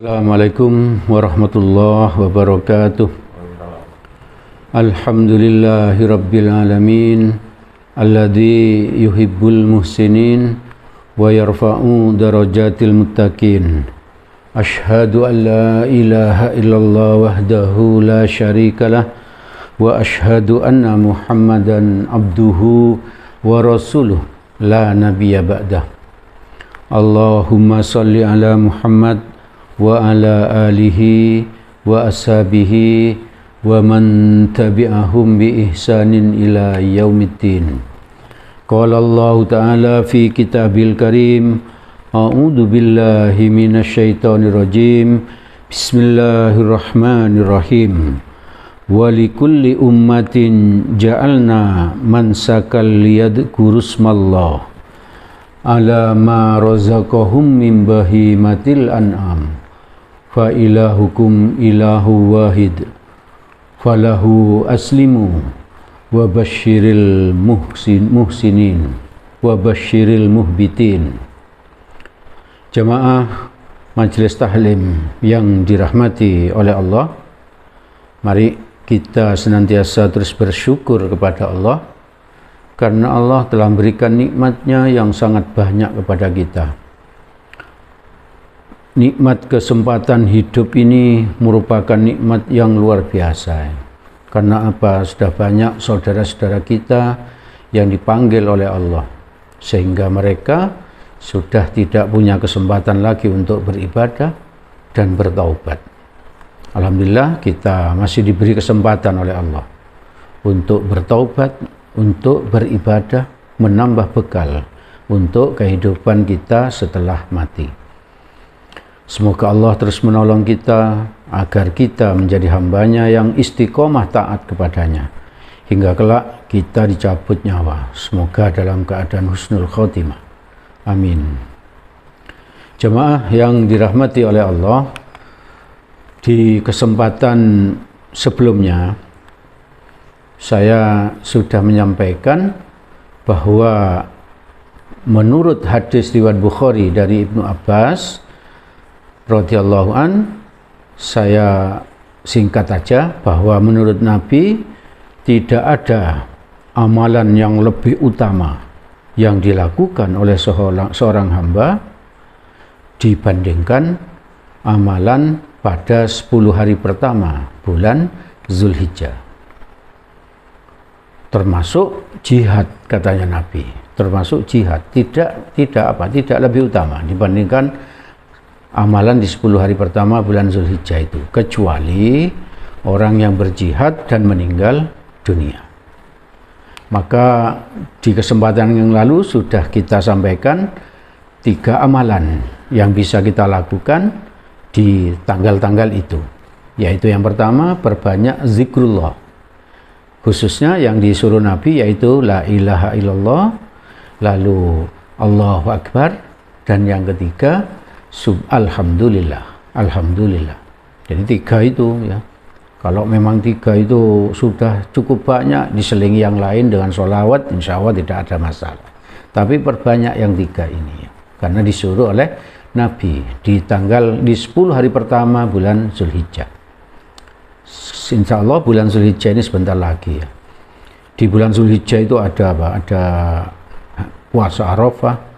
Assalamualaikum warahmatullahi wabarakatuh. Alhamdulillahi rabbil alamin alladzi yuhibbul muhsinin wa yarfa'u darajatil muttaqin. Ashhadu an la ilaha illallah wahdahu la syarikalah wa ashhadu anna Muhammadan abduhu wa rasuluh la nabiyya ba'dah. Allahumma salli ala Muhammad wa ala alihi wa ashabihi wa man tabi'ahum bi ihsanin ila yaumiddin. Qala Allah ta'ala fi kitabil karim, a'udzu billahi minasyaitonir rajim. Bismillahirrahmanirrahim. Wa likulli ummatin ja'alna mansakal liyadhkurusmallah ala ma razaqahum min bahimatil an'am. Fa ilahukum ilahu wahid falahu aslimu wa basyiril muhsinin wa basyiril muhbitin. Jamaah majelis tahlim yang dirahmati oleh Allah, mari kita senantiasa terus bersyukur kepada Allah karena Allah telah memberikan nikmat-Nya yang sangat banyak kepada kita. Nikmat kesempatan hidup ini merupakan nikmat yang luar biasa. Karena apa? Sudah banyak saudara-saudara kita yang dipanggil oleh Allah, sehingga mereka sudah tidak punya kesempatan lagi untuk beribadah dan bertaubat. Alhamdulillah kita masih diberi kesempatan oleh Allah untuk bertaubat, untuk beribadah, menambah bekal untuk kehidupan kita setelah mati. Semoga Allah terus menolong kita agar kita menjadi hambanya yang istiqomah taat kepadanya hingga kelak kita dicabut nyawa. Semoga dalam keadaan husnul khotimah. Amin. Jemaah yang dirahmati oleh Allah, di kesempatan sebelumnya saya sudah menyampaikan bahwa menurut hadis riwayat Bukhari dari Ibnu Abbas radhiyallahu an, saya singkat saja bahwa menurut Nabi tidak ada amalan yang lebih utama yang dilakukan oleh seorang hamba dibandingkan amalan pada 10 hari pertama bulan Zulhijjah, termasuk jihad, katanya Nabi, termasuk jihad tidak lebih utama dibandingkan amalan di 10 hari pertama bulan Zulhijjah itu, kecuali orang yang berjihad dan meninggal dunia. Maka di kesempatan yang lalu sudah kita sampaikan 3 amalan yang bisa kita lakukan di tanggal-tanggal itu, yaitu yang pertama, perbanyak zikrullah, khususnya yang disuruh Nabi, yaitu la ilaha illallah, lalu Allahu Akbar, dan yang ketiga alhamdulillah. Jadi 3 itu ya. Kalau memang 3 itu sudah cukup banyak, diselingi yang lain dengan sholawat, insya Allah tidak ada masalah. Tapi perbanyak yang 3 ini ya. Karena disuruh oleh Nabi di 10 hari pertama bulan Zulhijjah. Insya Allah bulan Zulhijjah ini sebentar lagi ya. Di bulan Zulhijjah itu ada apa? Ada puasa Arafah,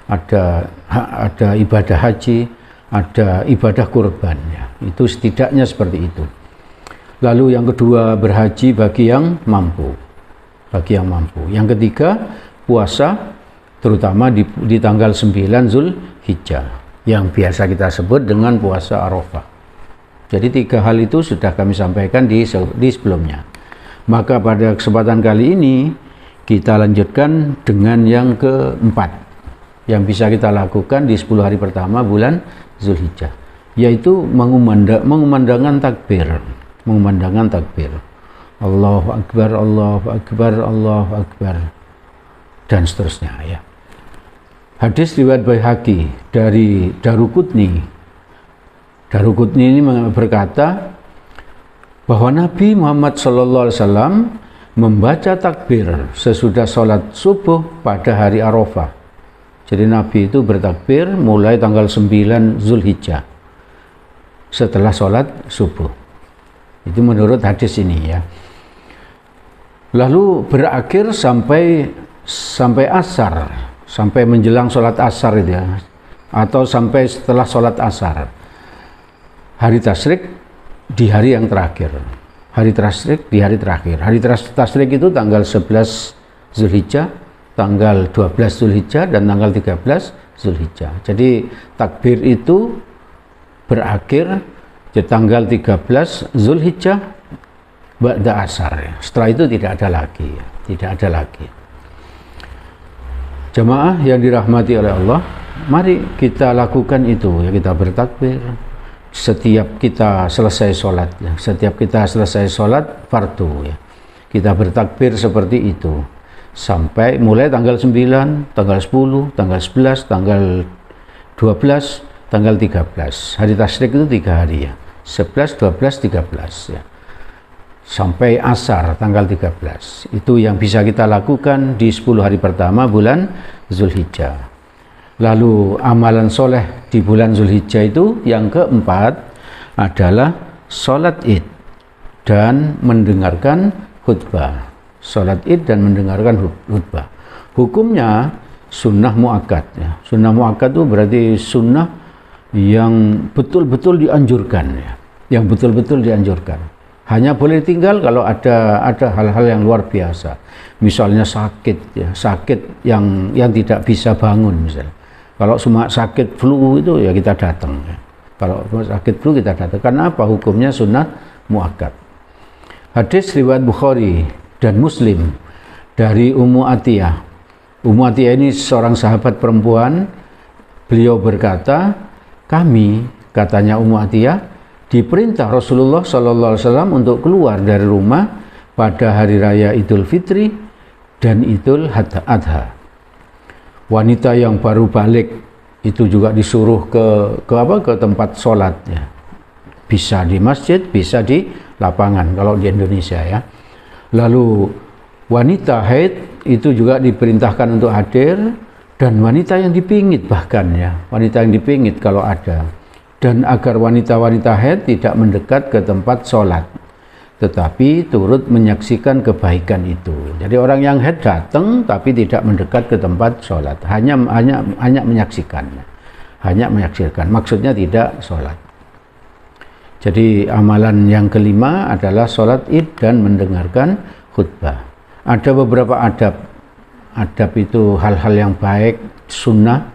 ada ibadah haji, ada ibadah kurban ya. Itu setidaknya seperti itu. Lalu yang kedua, berhaji bagi yang mampu. Yang ketiga, puasa terutama di tanggal 9 Zulhijjah yang biasa kita sebut dengan puasa Arafah. Jadi 3 hal itu sudah kami sampaikan di sebelumnya. Maka pada kesempatan kali ini kita lanjutkan dengan yang keempat yang bisa kita lakukan di 10 hari pertama bulan Zulhijjah, yaitu mengumandangkan takbir. Allahu Akbar, Allahu Akbar, Allahu Akbar, dan seterusnya ya. Hadis riwayat Baihaqi dari Daruqutni ini berkata bahwa Nabi Muhammad SAW membaca takbir sesudah sholat subuh pada hari Arafah. Jadi Nabi itu bertakbir mulai tanggal 9 Zulhijjah setelah sholat subuh. Itu menurut hadis ini ya. Lalu berakhir sampai asar, sampai menjelang sholat asar itu ya, atau sampai setelah sholat asar. Hari tasyrik di hari yang terakhir. Hari tasyrik di hari terakhir. Hari tasyrik itu tanggal 11 Zulhijjah, tanggal 12 Zulhijjah, dan tanggal 13 Zulhijjah. Jadi takbir itu berakhir di tanggal 13 Zulhijjah ba'da asar ya. Setelah itu tidak ada lagi ya. Tidak ada lagi. Jamaah yang dirahmati oleh Allah, mari kita lakukan itu ya, kita bertakbir setiap kita selesai sholat ya. Setiap kita selesai sholat fardu ya, kita bertakbir seperti itu sampai mulai tanggal 9, tanggal 10, tanggal 11, tanggal 12, tanggal 13. Hari tasyrik itu 3 hari ya, 11, 12, 13 ya, sampai asar tanggal 13. Itu yang bisa kita lakukan di 10 hari pertama bulan Zulhijjah. Lalu amalan soleh di bulan Zulhijjah itu yang keempat adalah sholat id dan mendengarkan khutbah. Sholat id dan mendengarkan khutbah. Hukumnya sunnah muakkad ya. Sunnah muakkad itu berarti sunnah yang betul-betul dianjurkan ya. Yang betul-betul dianjurkan. Hanya boleh tinggal kalau ada hal-hal yang luar biasa. Misalnya sakit ya, sakit yang tidak bisa bangun misalnya. Kalau cuma sakit flu itu ya kita datang ya. Kalau sakit flu kita datang. Karena apa? Hukumnya sunnah muakkad. Hadis riwayat Bukhari dan Muslim dari Ummu Atiyah. Ummu Atiyah ini seorang sahabat perempuan. Beliau berkata, kami, katanya Ummu Atiyah, diperintah Rasulullah SAW untuk keluar dari rumah pada hari raya Idul Fitri dan Idul Adha. Wanita yang baru balik itu juga disuruh ke tempat sholat ya. Bisa di masjid, bisa di lapangan kalau di Indonesia ya. Lalu wanita haid itu juga diperintahkan untuk hadir, dan wanita yang dipingit bahkan ya, wanita yang dipingit kalau ada. Dan agar wanita-wanita haid tidak mendekat ke tempat sholat, tetapi turut menyaksikan kebaikan itu. Jadi orang yang haid datang tapi tidak mendekat ke tempat sholat, hanya menyaksikan, maksudnya tidak sholat. Jadi amalan yang kelima adalah sholat id dan mendengarkan khutbah. Ada beberapa adab itu hal-hal yang baik, sunnah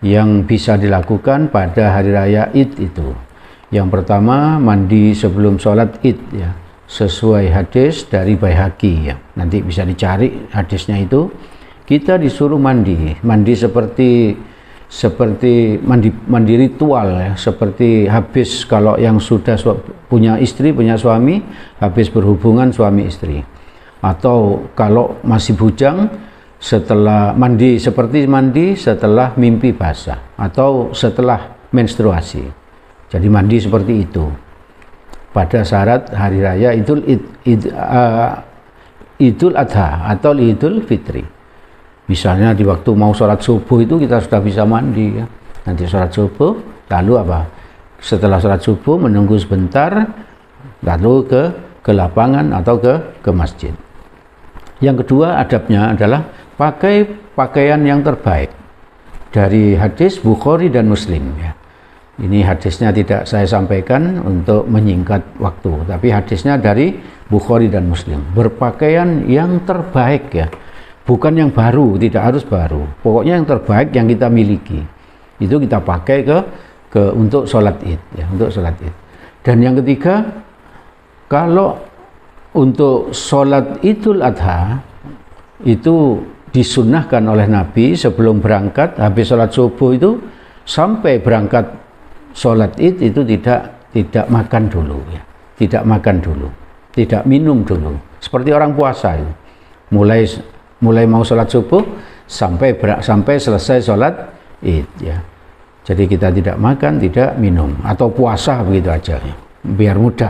yang bisa dilakukan pada hari raya id itu. Yang pertama, mandi sebelum sholat id ya, sesuai hadis dari Baihaqi ya. Nanti bisa dicari hadisnya itu. Kita disuruh mandi seperti mandi ritual ya, seperti habis kalau yang sudah punya istri, punya suami, habis berhubungan suami istri. Atau kalau masih bujang, setelah mandi seperti mandi setelah mimpi basah atau setelah menstruasi. Jadi mandi seperti itu pada syarat hari raya Idul Adha atau Idul Fitri. Misalnya di waktu mau sholat subuh itu kita sudah bisa mandi ya. Nanti sholat subuh, lalu apa? Setelah sholat subuh menunggu sebentar, lalu ke lapangan atau ke masjid. Yang kedua adabnya adalah pakai pakaian yang terbaik. Dari hadis Bukhari dan Muslim ya. Ini hadisnya tidak saya sampaikan untuk menyingkat waktu, tapi hadisnya dari Bukhari dan Muslim. Berpakaian yang terbaik ya. Bukan yang baru, tidak harus baru. Pokoknya yang terbaik yang kita miliki. Itu kita pakai untuk sholat id ya, untuk sholat id. Dan yang ketiga, kalau untuk sholat Idul Adha itu disunnahkan oleh Nabi sebelum berangkat, habis sholat subuh itu sampai berangkat sholat id itu tidak makan dulu ya, tidak makan dulu, tidak minum dulu, seperti orang puasa itu. Mulai mau sholat subuh sampai selesai sholat id ya. Jadi kita tidak makan, tidak minum, atau puasa begitu aja ya, biar mudah.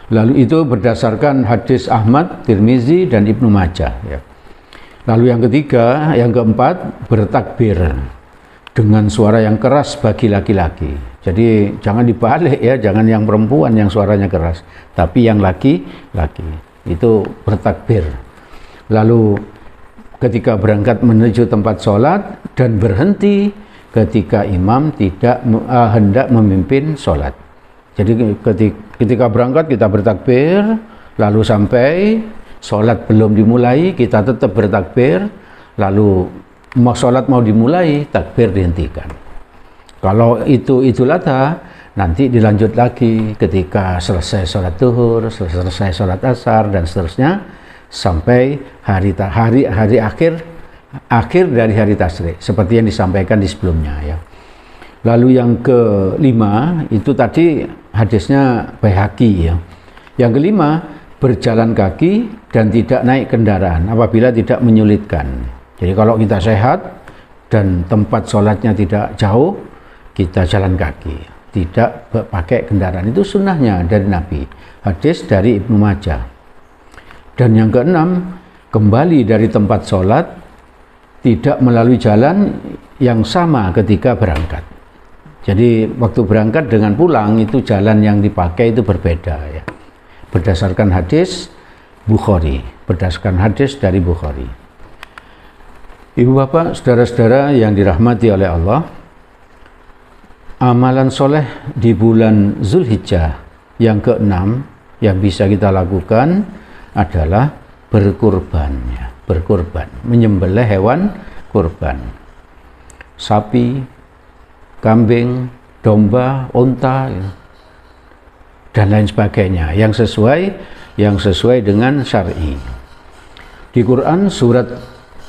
Lalu itu berdasarkan hadis Ahmad, Tirmizi, dan Ibnu Majah ya. Lalu yang keempat, bertakbir dengan suara yang keras bagi laki-laki. Jadi jangan dibalik ya, jangan yang perempuan yang suaranya keras, tapi yang laki-laki itu bertakbir. Lalu ketika berangkat menuju tempat sholat dan berhenti ketika imam tidak hendak memimpin sholat. Jadi ketika berangkat kita bertakbir, lalu sampai sholat belum dimulai kita tetap bertakbir, lalu sholat mau dimulai takbir dihentikan. Kalau itu Idul Adha, nanti dilanjut lagi ketika selesai sholat zuhur, selesai sholat asar, dan seterusnya sampai hari akhir dari hari tasyrik, seperti yang disampaikan di sebelumnya ya. Lalu yang kelima itu tadi hadisnya Baihaqi ya. Yang kelima, berjalan kaki dan tidak naik kendaraan apabila tidak menyulitkan. Jadi kalau kita sehat dan tempat sholatnya tidak jauh, kita jalan kaki, tidak pakai kendaraan. Itu sunnahnya dari Nabi. Hadis dari Ibnu Majah. Dan yang keenam, kembali dari tempat sholat tidak melalui jalan yang sama ketika berangkat. Jadi waktu berangkat dengan pulang itu jalan yang dipakai itu berbeda ya. Berdasarkan hadis Bukhari, berdasarkan hadis dari Bukhari. Ibu bapak, saudara-saudara yang dirahmati oleh Allah, amalan soleh di bulan Zulhijjah yang keenam yang bisa kita lakukan adalah berkurban, menyembelih hewan kurban, sapi, kambing, domba, unta, dan lain sebagainya yang sesuai dengan syar'i. Di Quran surat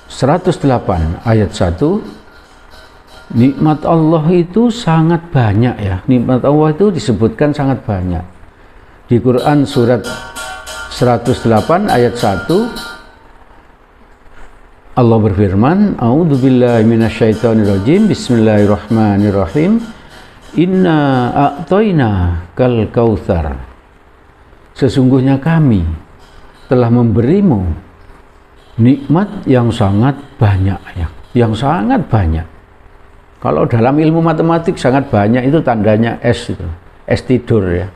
108 ayat 1, nikmat Allah itu sangat banyak ya. Nikmat Allah itu disebutkan sangat banyak. Di Quran surat 108 ayat 1 Allah berfirman, A'udzubillahi minasyaitonirrajim, Bismillahirrahmanirrahim. Inna a'toina kal kautsar. Sesungguhnya kami telah memberimu nikmat yang sangat banyak ya, yang sangat banyak. Kalau dalam ilmu matematik sangat banyak itu tandanya S itu, S tidur ya.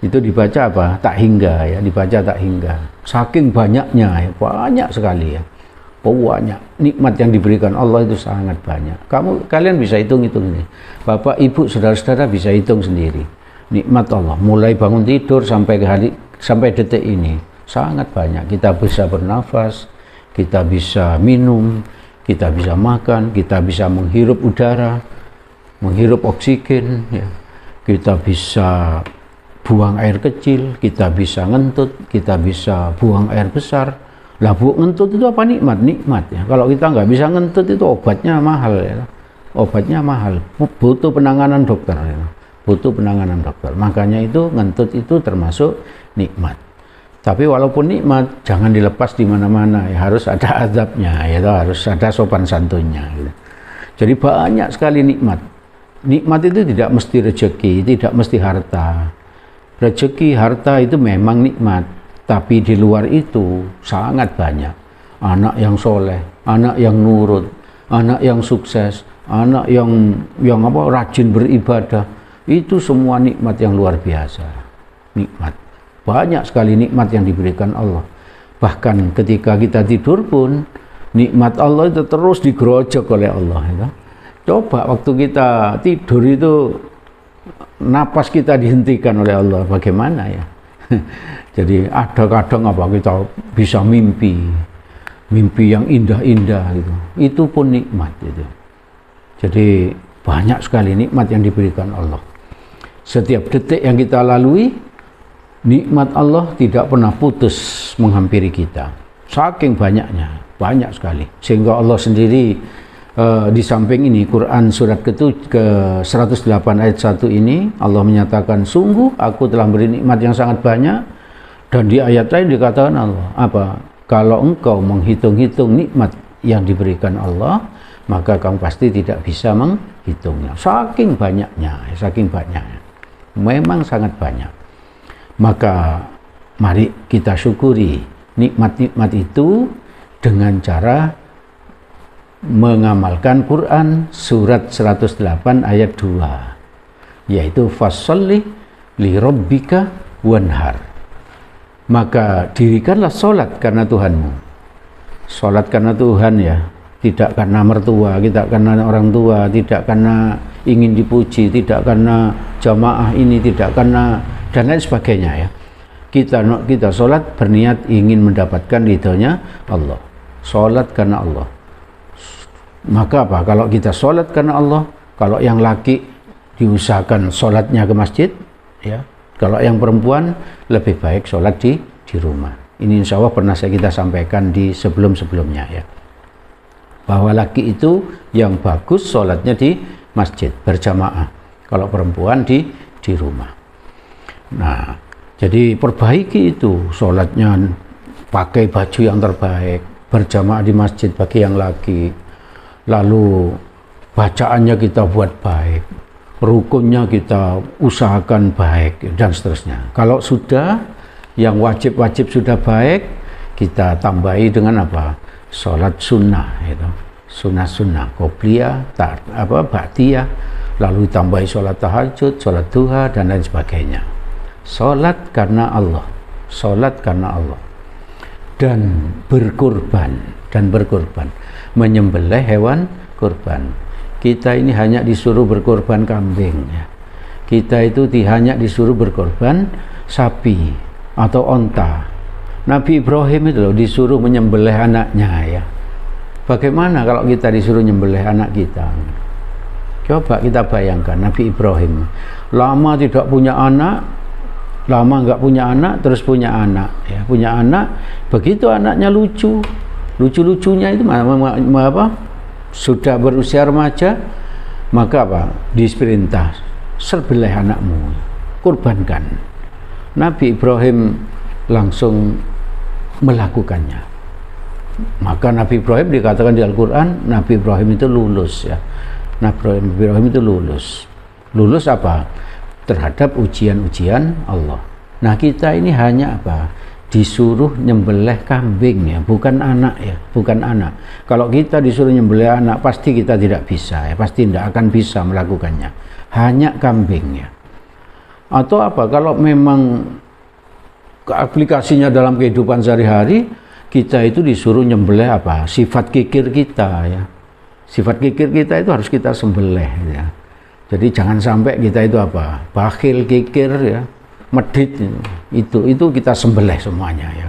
Itu dibaca apa? Tak hingga ya, dibaca tak hingga. Saking banyaknya ya, banyak sekali ya. Banyak nikmat yang diberikan Allah itu sangat banyak. Kalian bisa hitung-hitung ini. Bapak, Ibu, saudara-saudara bisa hitung sendiri. Nikmat Allah mulai bangun tidur sampai detik ini sangat banyak. Kita bisa bernafas, kita bisa minum, kita bisa makan, kita bisa menghirup udara, menghirup oksigen, ya. Kita bisa buang air kecil, kita bisa ngentut, kita bisa buang air besar. Lah ngentut itu apa? Nikmat ya. Kalau kita nggak bisa ngentut itu obatnya mahal ya. Obatnya mahal, butuh penanganan dokter ya. Butuh penanganan dokter. Makanya itu ngentut itu termasuk nikmat. Tapi walaupun nikmat, jangan dilepas di mana-mana ya, harus ada azabnya ya, harus ada sopan santunnya gitu. Jadi banyak sekali nikmat. Nikmat itu tidak mesti rezeki, tidak mesti harta. Rezeki, harta itu memang nikmat, tapi di luar itu sangat banyak. Anak yang soleh, anak yang nurut, anak yang sukses, anak yang rajin beribadah, itu semua nikmat yang luar biasa. Nikmat. Banyak sekali nikmat yang diberikan Allah. Bahkan ketika kita tidur pun nikmat Allah itu terus digerojok oleh Allah ya. Coba waktu kita tidur itu napas kita dihentikan oleh Allah, bagaimana ya? Jadi ada kadang kita bisa mimpi yang indah-indah gitu. Itu pun nikmat gitu. Jadi banyak sekali nikmat yang diberikan Allah. Setiap detik yang kita lalui, nikmat Allah tidak pernah putus menghampiri kita. Saking banyaknya, banyak sekali. Sehingga Allah sendiri di samping ini, Quran surat ke-108 ayat 1 ini, Allah menyatakan, sungguh aku telah beri nikmat yang sangat banyak. Dan di ayat lain dikatakan Allah, kalau engkau menghitung-hitung nikmat yang diberikan Allah, maka kamu pasti tidak bisa menghitungnya. Saking banyaknya, memang sangat banyak. Maka mari kita syukuri nikmat-nikmat itu dengan cara mengamalkan Quran surat 108 ayat 2. yaitu fasholli li rabbika wanhar. Maka dirikanlah sholat karena Tuhanmu. Sholat karena Tuhan ya, tidak karena mertua, tidak karena orang tua, tidak karena ingin dipuji, tidak karena jamaah ini, tidak karena dan lain sebagainya ya. Kita sholat berniat ingin mendapatkan ridhonya Allah. Sholat karena Allah. Maka apa? Kalau kita sholat karena Allah, kalau yang laki diusahakan sholatnya ke masjid, ya. Kalau yang perempuan lebih baik sholat di rumah. Ini insya Allah pernah kita sampaikan di sebelum-sebelumnya ya. Bahwa laki itu yang bagus sholatnya di masjid berjamaah. Kalau perempuan di rumah. Nah, jadi perbaiki itu sholatnya, pakai baju yang terbaik, berjamaah di masjid bagi yang laki. Lalu bacaannya kita buat baik, rukunnya kita usahakan baik dan seterusnya. Kalau sudah yang wajib-wajib sudah baik, kita tambahi dengan apa? Sholat sunnah itu. Sunnah qobliyah, ba'diyah, lalu tambahi sholat tahajud, sholat duha dan lain sebagainya. Sholat karena Allah. Sholat karena Allah. Dan berkorban, menyembelih hewan kurban. Kita ini hanya disuruh berkorban kambing ya. Kita itu hanya disuruh berkorban sapi atau onta. Nabi Ibrahim itu loh disuruh menyembelih anaknya ya. Bagaimana kalau kita disuruh menyembelih anak kita? Coba kita bayangkan Nabi Ibrahim lama tidak punya anak, lama nggak punya anak, terus punya anak ya, punya anak. Begitu anaknya lucu-lucunya itu apa? Sudah berusia remaja, maka apa? Diperintah, sembelih anakmu, kurbankan. Nabi Ibrahim langsung melakukannya. Maka Nabi Ibrahim dikatakan di Al-Quran, Nabi Ibrahim itu lulus ya. Nabi Ibrahim itu lulus. Lulus apa? Terhadap ujian-ujian Allah. Nah kita ini hanya apa? Disuruh nyembelih kambing ya, bukan anak ya, bukan anak. Kalau kita disuruh nyembelih anak, pasti kita tidak bisa ya, pasti tidak akan bisa melakukannya. Hanya kambing ya. Atau apa? Kalau memang aplikasinya dalam kehidupan sehari-hari, kita itu disuruh nyembelih apa? Sifat kikir kita ya. Sifat kikir kita itu harus kita sembelih ya. Jadi jangan sampai kita itu apa? Bakhil, kikir ya, medit itu kita sembelih semuanya ya.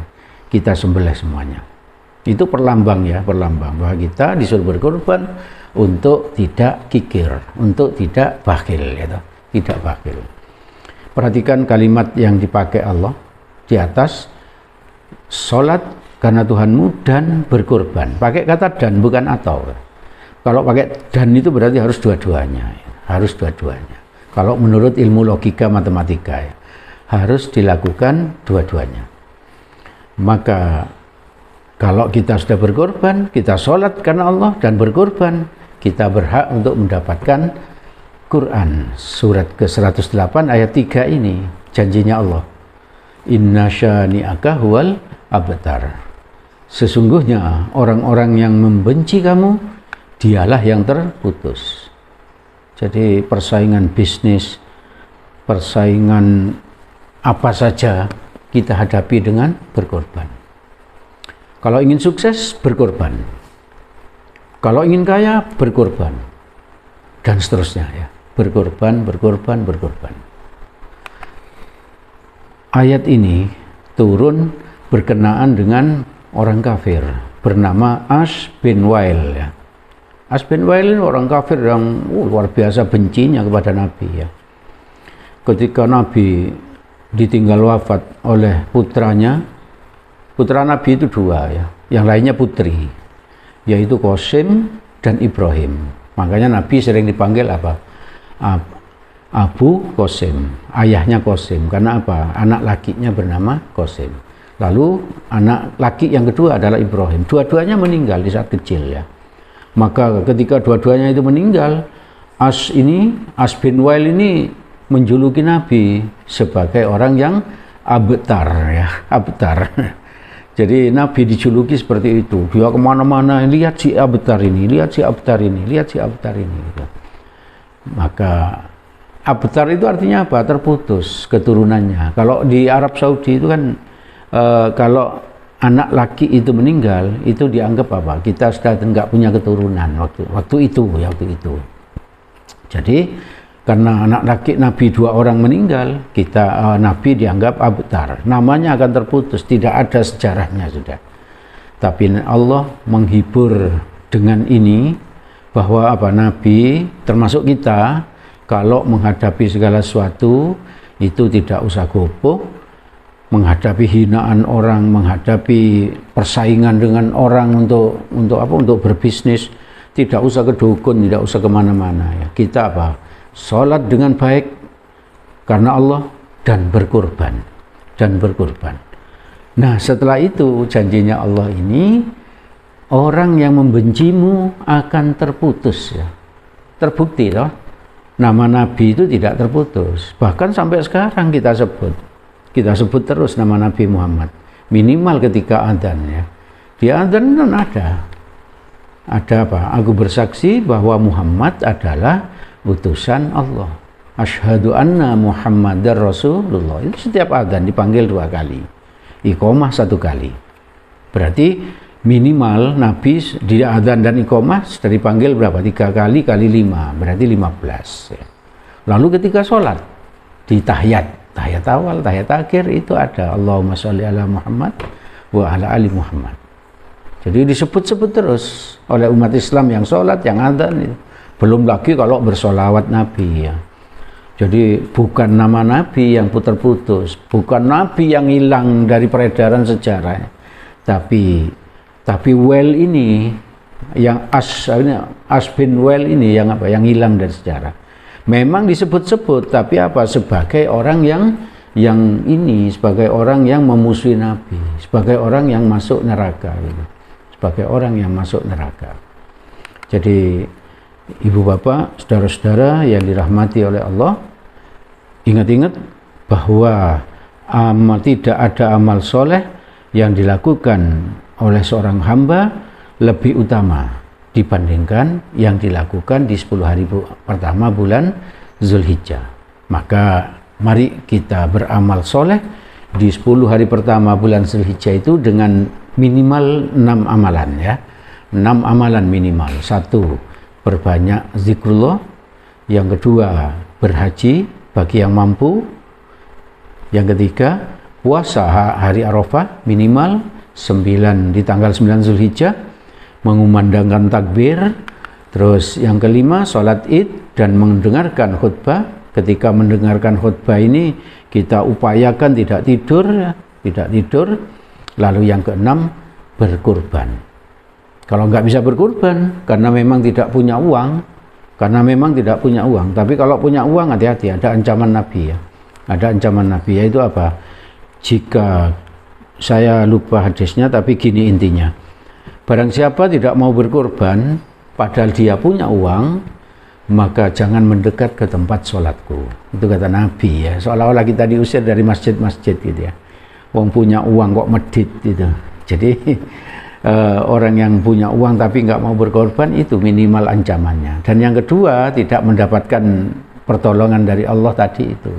Kita sembelih semuanya. Itu perlambang ya, perlambang bahwa kita disuruh berkorban untuk tidak kikir, untuk tidak bakhil ya, tidak bakhil. Perhatikan kalimat yang dipakai Allah di atas, sholat karena Tuhanmu dan berkorban. Pakai kata dan, bukan atau. Kalau pakai dan itu berarti harus dua-duanya, harus dua-duanya. Kalau menurut ilmu logika matematika ya, harus dilakukan dua-duanya. Maka kalau kita sudah berkorban, kita sholat karena Allah dan berkorban, kita berhak untuk mendapatkan Quran surat ke-108 ayat 3 ini, janjinya Allah. Inna syani'aka huwal abtar. Sesungguhnya orang-orang yang membenci kamu, dialah yang terputus. Jadi persaingan bisnis, persaingan apa saja kita hadapi dengan berkorban. Kalau ingin sukses, berkorban. Kalau ingin kaya, berkorban. Dan seterusnya ya. Berkorban. Ayat ini turun berkenaan dengan orang kafir bernama As bin Wail ya. As bin Wail ini orang kafir yang luar biasa bencinya kepada Nabi ya. Ketika Nabi ditinggal wafat oleh putranya, putra Nabi itu dua ya, yang lainnya putri, yaitu Qasim dan Ibrahim. Makanya Nabi sering dipanggil apa? Abu Qasim, ayahnya Qasim. Karena apa? Anak lakinya bernama Qasim. Lalu anak laki yang kedua adalah Ibrahim. Dua-duanya meninggal di saat kecil ya. Maka ketika dua-duanya itu meninggal, As bin Wail ini menjuluki Nabi sebagai orang yang abtar ya, abtar. Jadi Nabi dijuluki seperti itu. Dia kemana-mana, lihat si abtar ini, lihat si abtar ini, lihat si abtar ini. Gitu. Maka abtar itu artinya apa? Terputus keturunannya. Kalau di Arab Saudi itu kan kalau anak laki itu meninggal, itu dianggap apa? Kita sudah nggak punya keturunan waktu itu. Jadi karena anak laki Nabi 2 orang meninggal, kita Nabi dianggap abtar. Namanya akan terputus, tidak ada sejarahnya sudah. Tapi Allah menghibur dengan ini bahwa apa? Nabi termasuk kita, kalau menghadapi segala sesuatu itu tidak usah gopoh, menghadapi hinaan orang, menghadapi persaingan dengan orang untuk apa? Untuk berbisnis, tidak usah ke dukun, tidak usah kemana-mana ya. Kita apa? Sholat dengan baik karena Allah dan berkorban. Nah, setelah itu janjinya Allah ini, orang yang membencimu akan terputus ya. Terbukti toh. Nama Nabi itu tidak terputus. Bahkan sampai sekarang kita sebut terus nama Nabi Muhammad. Minimal ketika adzan ya. Di adzan kan ada apa? Aku bersaksi bahwa Muhammad adalah utusan Allah. Asyhadu anna Muhammadar Rasulullah. Itu setiap adzan dipanggil 2 kali. Iqamah 1 kali. Berarti minimal Nabi di adzan dan iqamah sudah dipanggil berapa? 3 kali kali 5, berarti 15 ya. Lalu ketika sholat di tahiyat awal, tahiyat akhir itu ada Allahumma sholli ala Muhammad wa ala ali Muhammad. Jadi disebut-sebut terus oleh umat Islam yang sholat, yang adzan itu. Belum lagi kalau bersolawat Nabi ya. Jadi bukan nama Nabi yang putus, bukan Nabi yang hilang dari peredaran sejarah, tapi well ini yang as bin well ini yang apa? Yang hilang dari sejarah. Memang disebut-sebut, tapi apa? Sebagai orang sebagai orang yang memusuhi Nabi, sebagai orang yang masuk neraka gitu. Sebagai orang yang masuk neraka. Jadi ibu bapak, saudara-saudara yang dirahmati oleh Allah, ingat-ingat bahwa tidak ada amal soleh yang dilakukan oleh seorang hamba lebih utama dibandingkan yang dilakukan di 10 hari pertama bulan Zulhijjah. Maka mari kita beramal soleh di 10 hari pertama bulan Zulhijjah itu dengan minimal 6 amalan ya. 6 amalan minimal. 1, berbanyak zikrullah. Yang kedua, berhaji bagi yang mampu. Yang ketiga, puasa hari Arafah minimal 9 di tanggal 9 Zulhijjah, mengumandangkan takbir. Terus yang kelima, sholat id dan mendengarkan khutbah. Ketika mendengarkan khutbah ini kita upayakan tidak tidur. Lalu yang keenam, berkurban. Kalau nggak bisa berkurban karena memang tidak punya uang, tapi kalau punya uang hati-hati, ada ancaman Nabi ya. Ada ancaman Nabi, yaitu apa? Jika saya lupa hadisnya, tapi gini intinya. Barang siapa tidak mau berkorban padahal dia punya uang, maka jangan mendekat ke tempat sholatku. Itu kata Nabi ya. Seolah-olah kita diusir dari masjid-masjid gitu ya. Wong punya uang kok medit gitu. Jadi orang yang punya uang tapi nggak mau berkorban, itu minimal ancamannya. Dan yang kedua, tidak mendapatkan pertolongan dari Allah tadi itu.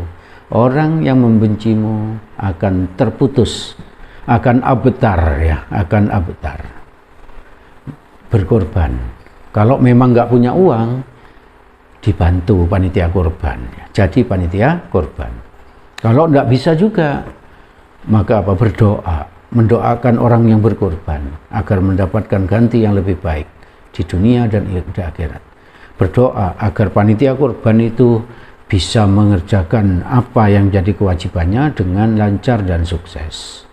Orang yang membencimu akan terputus, akan abtar ya, akan abtar. Berkorban. Kalau memang nggak punya uang, dibantu panitia korban. Jadi panitia korban. Kalau nggak bisa juga, maka apa? Berdoa, mendoakan orang yang berkorban agar mendapatkan ganti yang lebih baik di dunia dan di akhirat. Berdoa agar panitia korban itu bisa mengerjakan apa yang jadi kewajibannya dengan lancar dan sukses.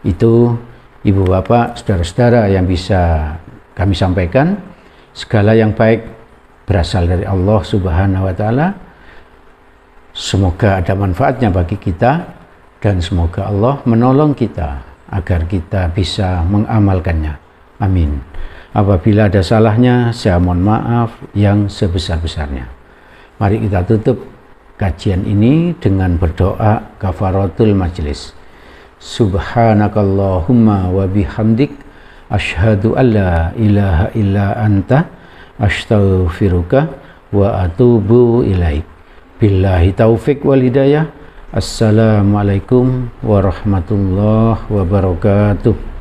Itu ibu bapak, saudara-saudara yang bisa kami sampaikan. Segala yang baik berasal dari Allah Subhanahu wa Ta'ala. Semoga ada manfaatnya bagi kita, dan semoga Allah menolong kita agar kita bisa mengamalkannya. Amin. Apabila ada salahnya, saya mohon maaf yang sebesar-besarnya. Mari kita tutup kajian ini dengan berdoa kafaratul majlis. Subhanakallahumma wa bihamdik, asyhadu an la ilaha illa anta, astaghfiruka wa atubu ilaik. Billahi taufik wal hidayah. Assalamualaikum warahmatullahi wabarakatuh.